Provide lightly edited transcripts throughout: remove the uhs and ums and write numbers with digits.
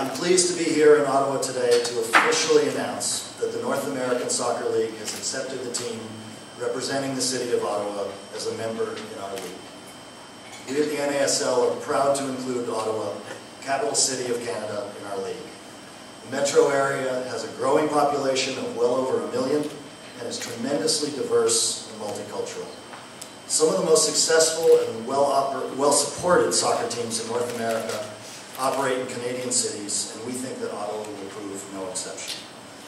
I'm pleased to be here in Ottawa today to officially announce that the North American Soccer League has accepted the team representing the City of Ottawa as a member in our league. We at the NASL are proud to include Ottawa, capital city of Canada, in our league. The metro area has a growing population of well over 1 million and is tremendously diverse and multicultural. Some of the most successful and well-supported soccer teams in North America operate in Canadian cities, and we think that Ottawa will prove no exception.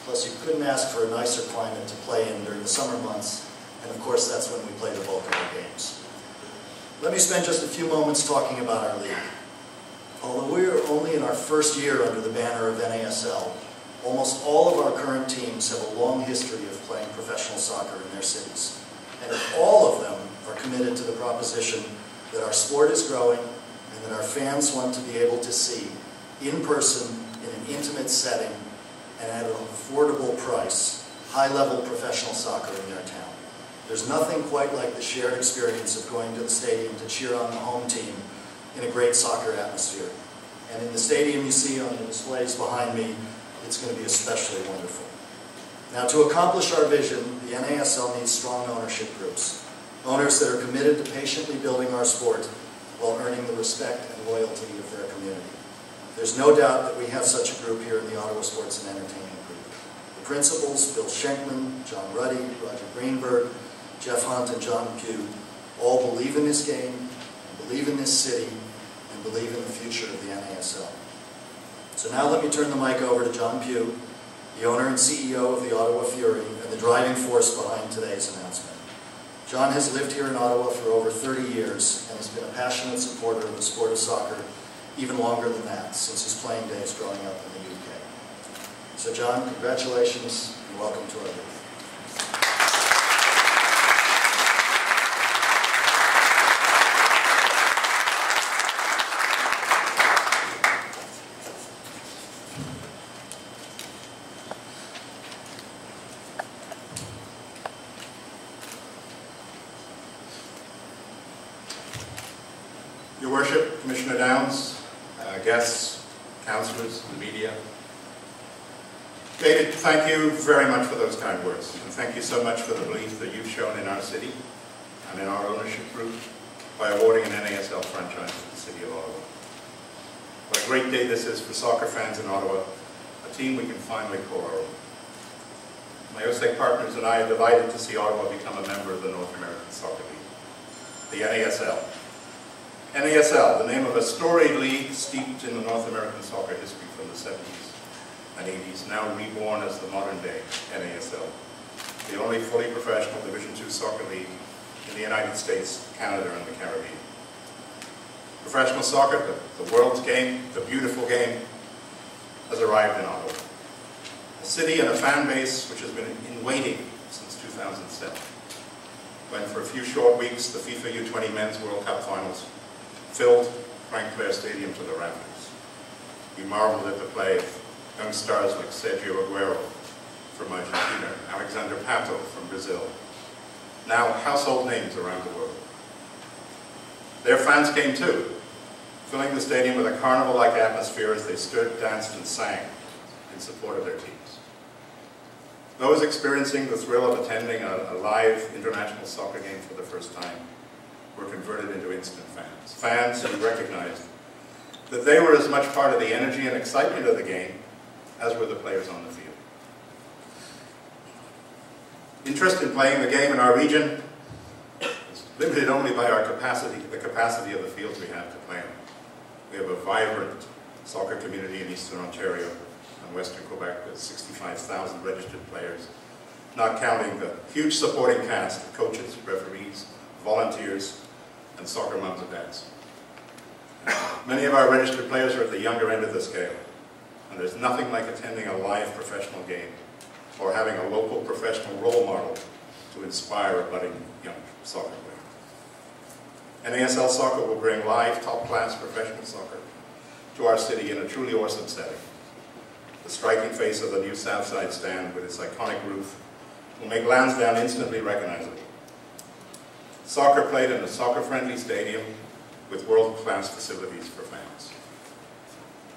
Plus, you couldn't ask for a nicer climate to play in during the summer months, and of course that's when we play the bulk of our games. Let me spend just a few moments talking about our league. Although we are only in our first year under the banner of NASL, almost all of our current teams have a long history of playing professional soccer in their cities. And all of them are committed to the proposition that our sport is growing and that our fans want to be able to see, in person, in an intimate setting, and at an affordable price, high-level professional soccer in their town. There's nothing quite like the shared experience of going to the stadium to cheer on the home team in a great soccer atmosphere. And in the stadium you see on the displays behind me, it's going to be especially wonderful. Now, to accomplish our vision, the NASL needs strong ownership groups. Owners that are committed to patiently building our sport while earning the respect and loyalty of their community. There's no doubt that we have such a group here in the Ottawa Sports and Entertainment Group. The principals, Bill Schenkman, John Ruddy, Roger Greenberg, Jeff Hunt, and John Pugh, all believe in this game, believe in this city, and believe in the future of the NASL. So now let me turn the mic over to John Pugh, the owner and CEO of the Ottawa Fury, and the driving force behind today's announcement. John has lived here in Ottawa for over 30 years and has been a passionate supporter of the sport of soccer even longer than that, since his playing days growing up in the UK. So John, congratulations and welcome to our league. Your Worship, Commissioner Downs, guests, councillors, the media. David, thank you very much for those kind words, and thank you so much for the belief that you've shown in our city and in our ownership group by awarding an NASL franchise to the City of Ottawa. What a great day this is for soccer fans in Ottawa, a team we can finally call our own. My OSEC partners and I are delighted to see Ottawa become a member of the North American Soccer League, the NASL. NASL, the name of a storied league steeped in the North American soccer history from the 70s and 80s, now reborn as the modern-day NASL, the only fully professional Division II soccer league in the United States, Canada, and the Caribbean. Professional soccer, the world's game, the beautiful game, has arrived in Ottawa. A city and a fan base which has been in waiting since 2007, when for a few short weeks the FIFA U20 Men's World Cup Finals filled Frank Clair Stadium to the rafters. We marveled at the play of young stars like Sergio Aguero from Argentina, Alexander Pato from Brazil, now household names around the world. Their fans came too, filling the stadium with a carnival-like atmosphere as they stood, danced, and sang in support of their teams. Those experiencing the thrill of attending a live international soccer game for the first time were converted into instant fans. Fans who recognized that they were as much part of the energy and excitement of the game as were the players on the field. Interest in playing the game in our region is limited only by our capacity, the capacity of the fields we have to play in. We have a vibrant soccer community in Eastern Ontario and Western Quebec with 65,000 registered players, not counting the huge supporting cast of coaches, referees, volunteers, and soccer mums and dads. Many of our registered players are at the younger end of the scale, and there's nothing like attending a live professional game or having a local professional role model to inspire a budding young soccer player. NASL Soccer will bring live, top-class professional soccer to our city in a truly awesome setting. The striking face of the new Southside stand with its iconic roof will make Lansdowne instantly recognizable. Soccer played in a soccer-friendly stadium with world-class facilities for fans.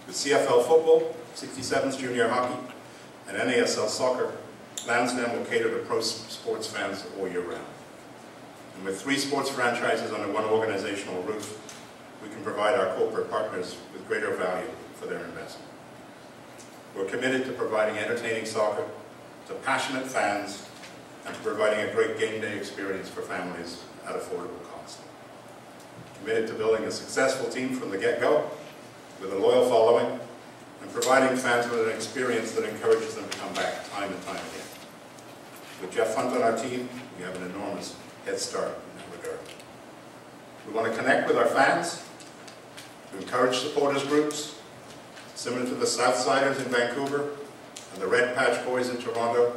With CFL football, 67's junior hockey, and NASL soccer, Lansdowne will cater to pro sports fans all year round. And with 3 sports franchises under one organizational roof, we can provide our corporate partners with greater value for their investment. We're committed to providing entertaining soccer to passionate fans and to providing a great game day experience for families at affordable cost. Committed to building a successful team from the get-go with a loyal following and providing fans with an experience that encourages them to come back time and time again. With Jeff Hunt on our team, we have an enormous head start in that regard. We want to connect with our fans, to encourage supporters groups, similar to the Southsiders in Vancouver and the Red Patch Boys in Toronto,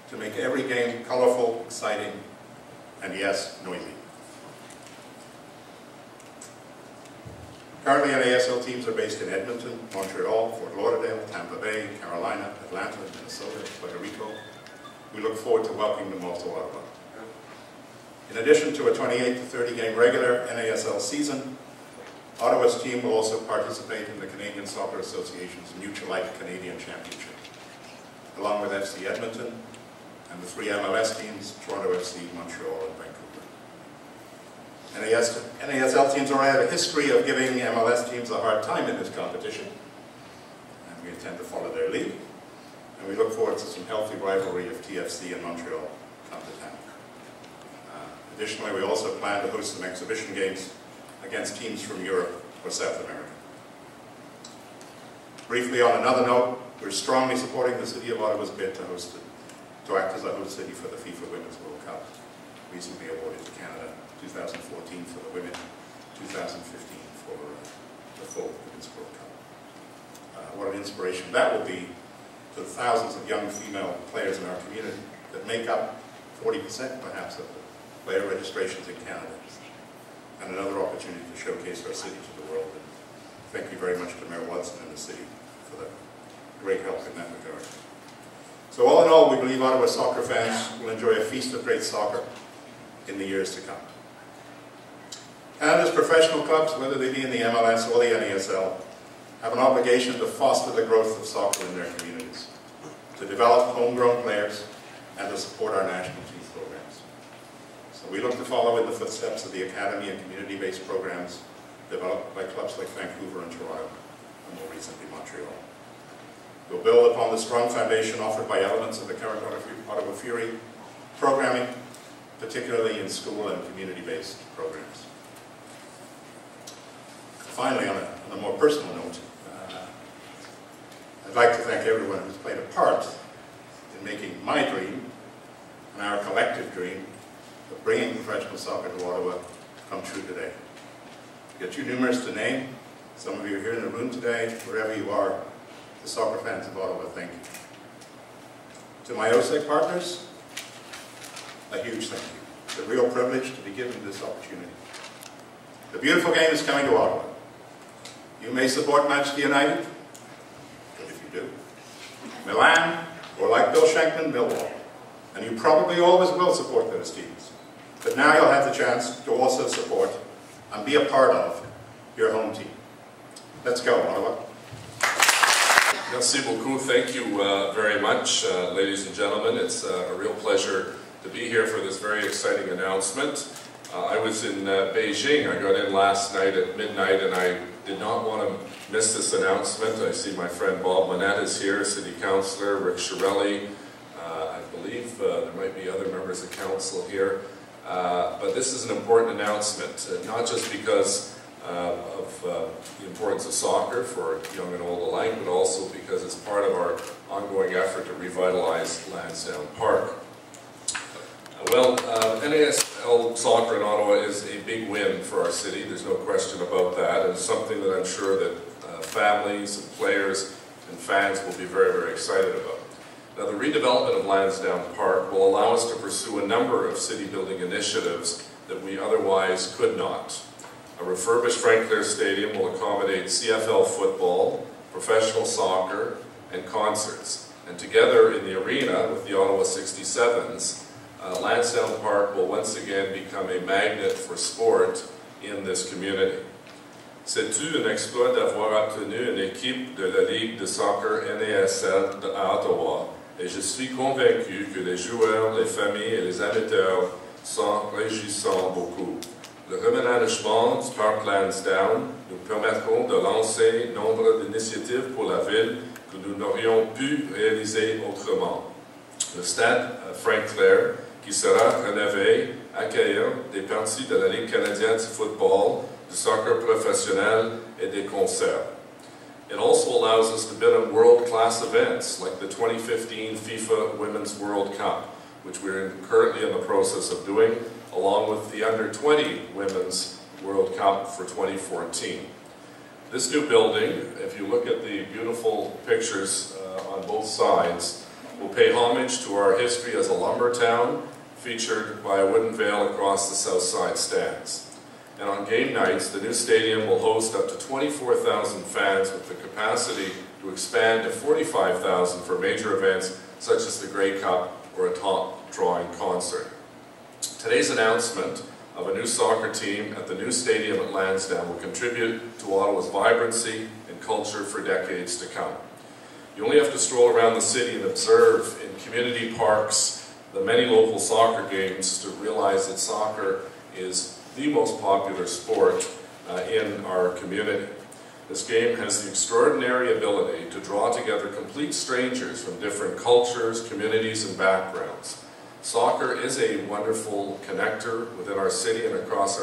to make every game colorful, exciting, and yes, noisy. Currently, NASL teams are based in Edmonton, Montreal, Fort Lauderdale, Tampa Bay, Carolina, Atlanta, Minnesota, Puerto Rico. We look forward to welcoming them all to Ottawa. In addition to a 28 to 30 game regular NASL season, Ottawa's team will also participate in the Canadian Soccer Association's Mutualite Canadian Championship, along with FC Edmonton and the 3 MLS teams, Toronto FC, Montreal, and Vancouver. NASL teams already have a history of giving MLS teams a hard time in this competition, and we intend to follow their lead. And we look forward to some healthy rivalry if TFC and Montreal come to town. Additionally, we also plan to host some exhibition games against teams from Europe or South America. Briefly, on another note, we're strongly supporting the City of Ottawa's bid to act as a host city for the FIFA Women's World Cup, recently awarded to Canada, 2014 for the women, 2015 for the full Women's World Cup. What an inspiration that will be to the thousands of young female players in our community that make up 40% perhaps of the player registrations in Canada, and another opportunity to showcase our city to the world. And thank you very much to Mayor Watson and the city for the great help in that regard. So all in all, we believe Ottawa soccer fans will enjoy a feast of great soccer in the years to come. Canada's professional clubs, whether they be in the MLS or the NASL, have an obligation to foster the growth of soccer in their communities, to develop homegrown players, and to support our national youth programs. So we look to follow in the footsteps of the academy and community-based programs developed by clubs like Vancouver and Toronto, and more recently Montreal. We'll build upon the strong foundation offered by elements of the current Ottawa Fury programming, particularly in school and community-based programs. Finally, on a more personal note, I'd like to thank everyone who's played a part in making my dream, and our collective dream, of bringing professional soccer to Ottawa come true today. You're too numerous to name. Some of you are here in the room today, wherever you are. The soccer fans of Ottawa, thank you. To my OSEC partners, a huge thank you. It's a real privilege to be given this opportunity. The beautiful game is coming to Ottawa. You may support Manchester United, but if you do, Milan, or like Bill Shankman, Millwall. And you probably always will support those teams. But now you'll have the chance to also support and be a part of your home team. Let's go, Ottawa. Merci beaucoup. Thank you very much, ladies and gentlemen. It's a real pleasure to be here for this very exciting announcement. I was in Beijing. I got in last night at midnight, and I did not want to miss this announcement. I see my friend Bob Monette is here, City Councillor, Rick Shirelli. I believe there might be other members of council here. But this is an important announcement, not just because of the importance of soccer for young and old alike, but also because it's part of our ongoing effort to revitalize Lansdowne Park. Well, NASL soccer in Ottawa is a big win for our city, there's no question about that, and something that I'm sure that families and players and fans will be very, very excited about. Now, the redevelopment of Lansdowne Park will allow us to pursue a number of city-building initiatives that we otherwise could not. A refurbished Frank Clair Stadium will accommodate CFL football, professional soccer, and concerts. And together in the arena with the Ottawa 67s, Lansdowne Park will once again become a magnet for sport in this community. C'est-tu un exploit d'avoir obtenu une équipe de la Ligue de soccer NASL à Ottawa? Et je suis convaincu que les joueurs, les familles et les amateurs s'en réjouissent beaucoup. Le reménagement du Parc Lansdowne nous permettront de lancer nombre d'initiatives pour la ville que nous n'aurions pu réaliser autrement. Le stade Frank Clair, qui sera rénové, accueillir des parties de la Ligue canadienne de football, du soccer professionnel et des concerts. It also allows us to bid on world-class events like the 2015 FIFA Women's World Cup, which we're currently in the process of doing, along with the Under-20 Women's World Cup for 2014. This new building, if you look at the beautiful pictures on both sides, will pay homage to our history as a lumber town, featured by a wooden veil across the south side stands. And on game nights, the new stadium will host up to 24,000 fans with the capacity to expand to 45,000 for major events such as the Grey Cup or a top drawing concert. Today's announcement of a new soccer team at the new stadium at Lansdowne will contribute to Ottawa's vibrancy and culture for decades to come. You only have to stroll around the city and observe in community parks the many local soccer games to realize that soccer is the most popular sport in our community. This game has the extraordinary ability to draw together complete strangers from different cultures, communities, and backgrounds. Soccer is a wonderful connector within our city and across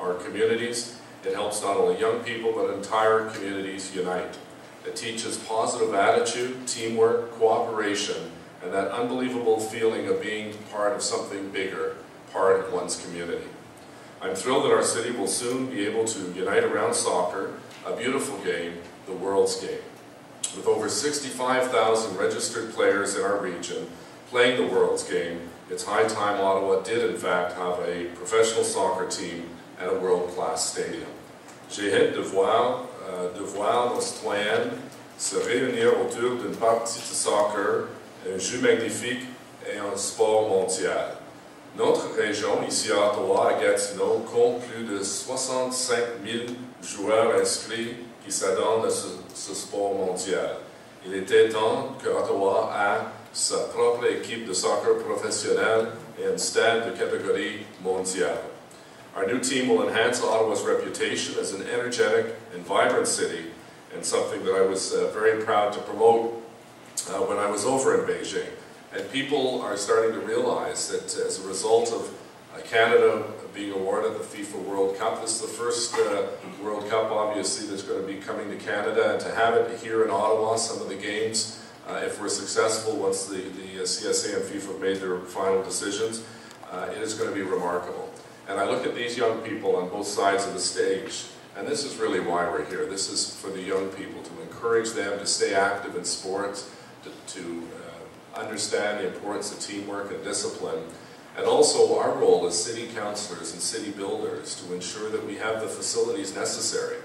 our communities. It helps not only young people, but entire communities unite. It teaches positive attitude, teamwork, cooperation, and that unbelievable feeling of being part of something bigger, part of one's community. I'm thrilled that our city will soon be able to unite around soccer, a beautiful game, the world's game. With over 65,000 registered players in our region playing the world's game, it's high time Ottawa did in fact have a professional soccer team and a world-class stadium. J'ai hâte de voir nos citoyennes se réunir autour d'une partie de soccer, un jeu magnifique et un sport mondial. Notre région, ici à Ottawa, à Gatineau, compte plus de 65 000 joueurs inscrits qui s'adonnent à ce sport mondial. Il était temps que Ottawa ait sa propre équipe de soccer professionnelle et un stade de catégorie mondiale. Our new team will enhance Ottawa's reputation as an energetic and vibrant city, and something that I was very proud to promote when I was over in Beijing. And people are starting to realize that as a result of Canada being awarded the FIFA World Cup, this is the first World Cup, obviously, that's going to be coming to Canada, and to have it here in Ottawa, some of the games, if we're successful once the CSA and FIFA have made their final decisions, it is going to be remarkable. And I look at these young people on both sides of the stage, and this is really why we're here. This is for the young people, to encourage them to stay active in sports, to understand the importance of teamwork and discipline, and also our role as city councillors and city builders to ensure that we have the facilities necessary.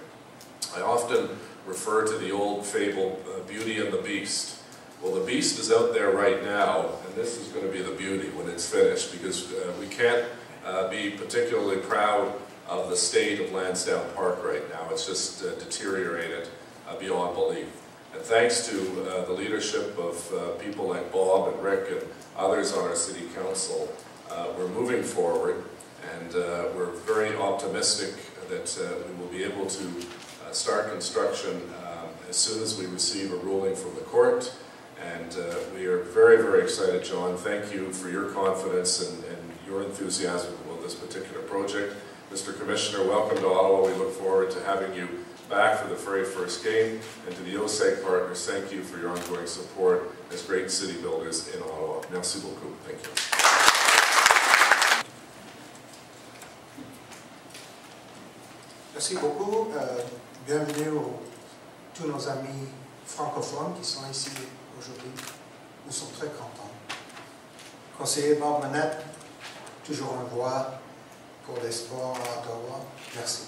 I often refer to the old fable, Beauty and the Beast. Well, the beast is out there right now, and this is going to be the beauty when it's finished, because we can't be particularly proud of the state of Lansdowne Park right now. It's just deteriorated beyond belief. And thanks to the leadership of people like Bob and Rick and others on our city council, we're moving forward, and we're very optimistic that we will be able to start construction as soon as we receive a ruling from the court. And we are very, very excited, John. Thank you for your confidence and your enthusiasm about this particular project. Mr. Commissioner, welcome to Ottawa. We look forward to having you back for the very first game. And to the OSEG partners, thank you for your ongoing support as great city builders in Ottawa. Merci beaucoup. Thank you. Merci beaucoup. Bienvenue tous nos amis francophones qui sont ici aujourd'hui. Nous sommes très contents. Conseiller Bob Manette, toujours en voix pour les sports à Ottawa. Merci.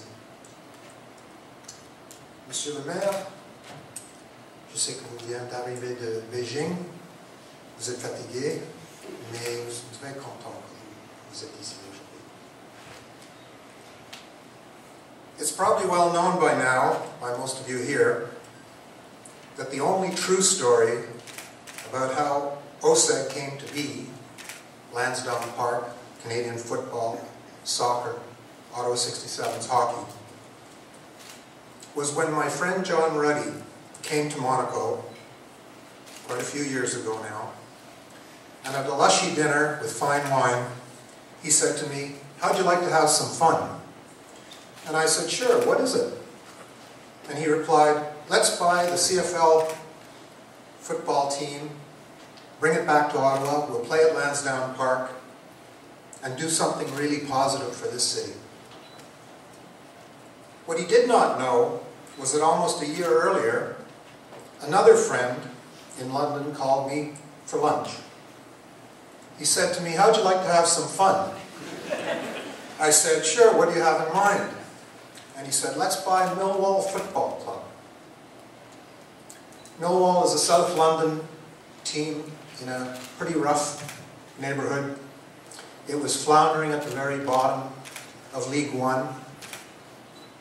Monsieur le maire, je sais que vous venez d'arriver de Beijing. Vous êtes fatigué, mais nous sommes très contents que vous êtes ici aujourd'hui. It's probably well known by now, by most of you here, that the only true story about how OSEG came to be, Lansdowne Park, Canadian football, soccer, Ottawa 67's hockey, was when my friend John Ruddy came to Monaco quite a few years ago now, and at a lushy dinner with fine wine, he said to me, "How'd you like to have some fun?" And I said, "Sure, what is it?" And he replied, "Let's buy the CFL football team, bring it back to Ottawa, we'll play at Lansdowne Park, and do something really positive for this city." What he did not know was that almost a year earlier, another friend in London called me for lunch. He said to me, "How'd you like to have some fun?" I said, "Sure, what do you have in mind?" And he said, "Let's buy Millwall Football Club." Millwall is a South London team in a pretty rough neighborhood. It was floundering at the very bottom of League One.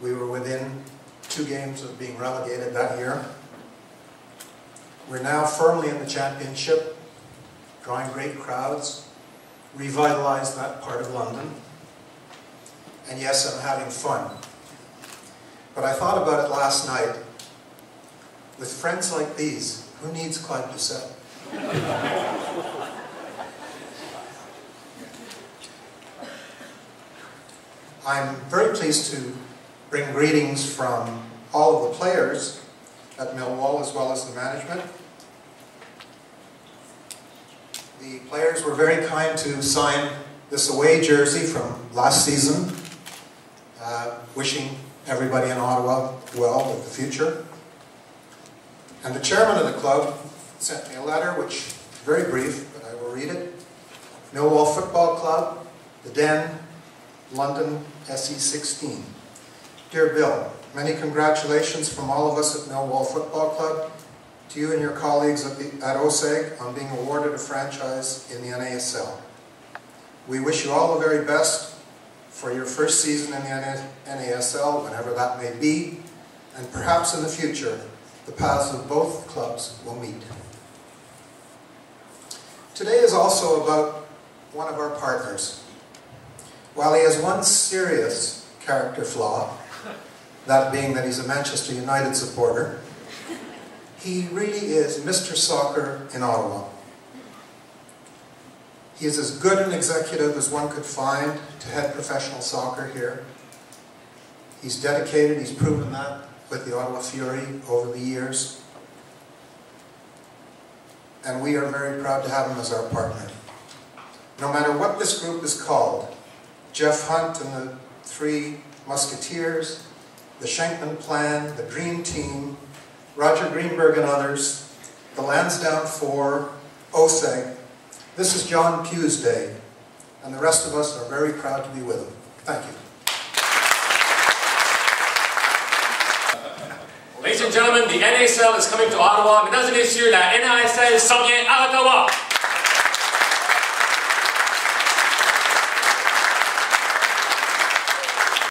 We were within 2 games of being relegated that year. We're now firmly in the championship, drawing great crowds, revitalized that part of London. And yes, I'm having fun. But I thought about it last night. With friends like these, who needs Claude Doucette? I'm very pleased to bring greetings from all of the players at Millwall as well as the management. The players were very kind to sign this away jersey from last season, wishing everybody in Ottawa well with the future. And the chairman of the club sent me a letter, which is very brief, but I will read it. Millwall Football Club, The Den, London, SE16. Dear Bill, many congratulations from all of us at Millwall Football Club to you and your colleagues at OSEG on being awarded a franchise in the NASL. We wish you all the very best for your first season in the NASL, whenever that may be, and perhaps in the future, the paths of both clubs will meet. Today is also about one of our partners. While he has one serious character flaw, that being that he's a Manchester United supporter, he really is Mr. Soccer in Ottawa. He is as good an executive as one could find to head professional soccer here. He's dedicated, he's proven that with the Ottawa Fury over the years. And we are very proud to have him as our partner. No matter what this group is called, Jeff Hunt and the 3 Musketeers, the Schenkman Plan, the Dream Team, Roger Greenberg and others, the Lansdowne 4, OSEG, this is John Pugh's day, and the rest of us are very proud to be with him. Thank you. Ladies and gentlemen, the NASL is coming to Ottawa. Mesdames et messieurs, la NASL s'en vient à Ottawa.